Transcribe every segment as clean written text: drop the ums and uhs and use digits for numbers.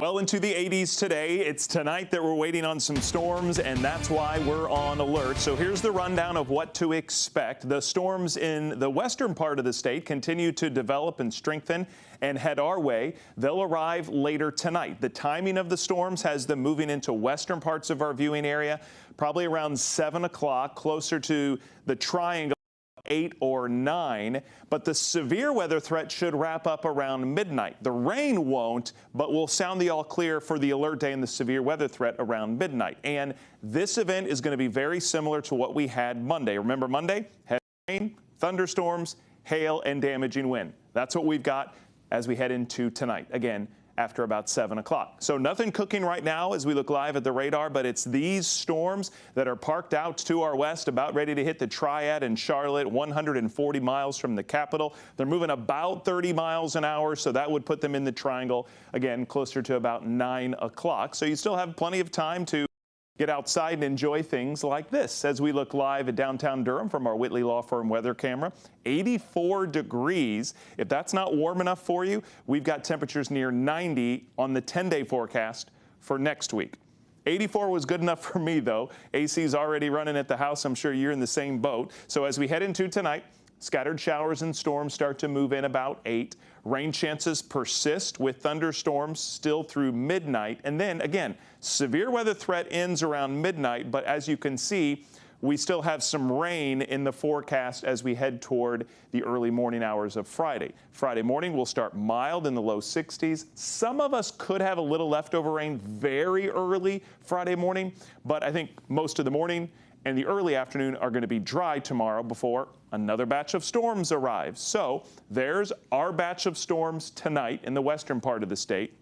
Well into the 80s today. It's tonight that we're waiting on some storms, and that's why we're on alert. So here's the rundown of what to expect. The storms in the western part of the state continue to develop and strengthen and head our way. They'll arrive later tonight. The timing of the storms has them moving into western parts of our viewing area, probably around 7 o'clock, closer to the triangle. 8 or 9, but the severe weather threat should wrap up around midnight. The rain won't, but we'll sound the all clear for the alert day and the severe weather threat around midnight. And this event is going to be very similar to what we had Monday. Remember Monday? Heavy rain, thunderstorms, hail, and damaging wind. That's what we've got as we head into tonight. Again, after about 7 o'clock. So nothing cooking right now as we look live at the radar, but it's these storms that are parked out to our west, about ready to hit the Triad in Charlotte, 140 miles from the capital. They're moving about 30 miles an hour, so that would put them in the triangle, again, closer to about 9 o'clock. So you still have plenty of time to get outside and enjoy things like this. As we look live at downtown Durham from our Whitley Law Firm weather camera, 84 degrees. If that's not warm enough for you, we've got temperatures near 90 on the 10-day forecast for next week. 84 was good enough for me, though. AC's already running at the house. I'm sure you're in the same boat. So as we head into tonight, scattered showers and storms start to move in about 8. Rain chances persist with thunderstorms still through midnight. And then again, severe weather threat ends around midnight. But as you can see, we still have some rain in the forecast as we head toward the early morning hours of Friday. Friday morning will start mild in the low 60s. Some of us could have a little leftover rain very early Friday morning, but I think most of the morning and the early afternoon are going to be dry tomorrow before another batch of storms arrives. So there's our batch of storms tonight in the western part of the state.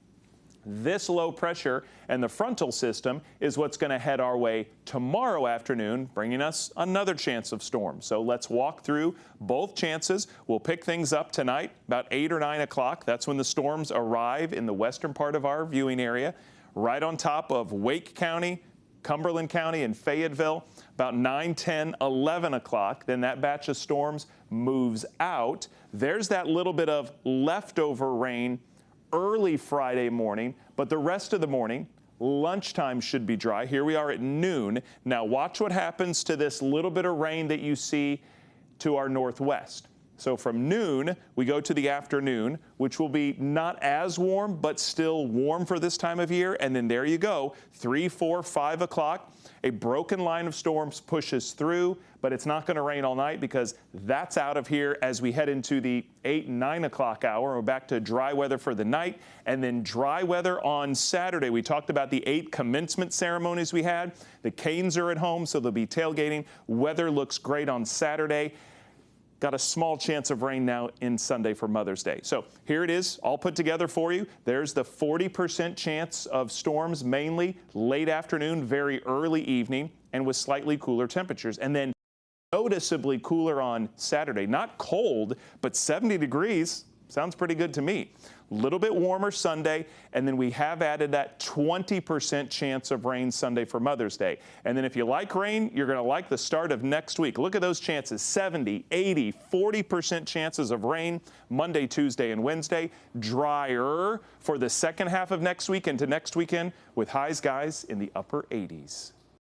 This low pressure and the frontal system is what's going to head our way tomorrow afternoon, bringing us another chance of storms. So let's walk through both chances. We'll pick things up tonight about 8 or 9 o'clock. That's when the storms arrive in the western part of our viewing area, right on top of Wake County, Cumberland County, and Fayetteville. About 9, 10, 11 o'clock, then that batch of storms moves out. There's that little bit of leftover rain early Friday morning, but the rest of the morning, lunchtime should be dry. Here we are at noon. Now watch what happens to this little bit of rain that you see to our northwest. So from noon, we go to the afternoon, which will be not as warm, but still warm for this time of year. And then there you go, 3, 4, 5 o'clock. A broken line of storms pushes through, but it's not going to rain all night because that's out of here as we head into the 8 and 9 o'clock hour. We're back to dry weather for the night and then dry weather on Saturday. We talked about the 8 commencement ceremonies we had. The Canes are at home, so they'll be tailgating. Weather looks great on Saturday. Got a small chance of rain now in Sunday for Mother's Day. So here it is, all put together for you. There's the 40% chance of storms, mainly late afternoon, very early evening, and with slightly cooler temperatures. And then noticeably cooler on Saturday. Not cold, but 70 degrees. Sounds pretty good to me. A little bit warmer Sunday, and then we have added that 20% chance of rain Sunday for Mother's Day. And then if you like rain, you're going to like the start of next week. Look at those chances, 70, 80, 40% chances of rain Monday, Tuesday, and Wednesday. Drier for the second half of next week into next weekend with highs, guys, in the upper 80s.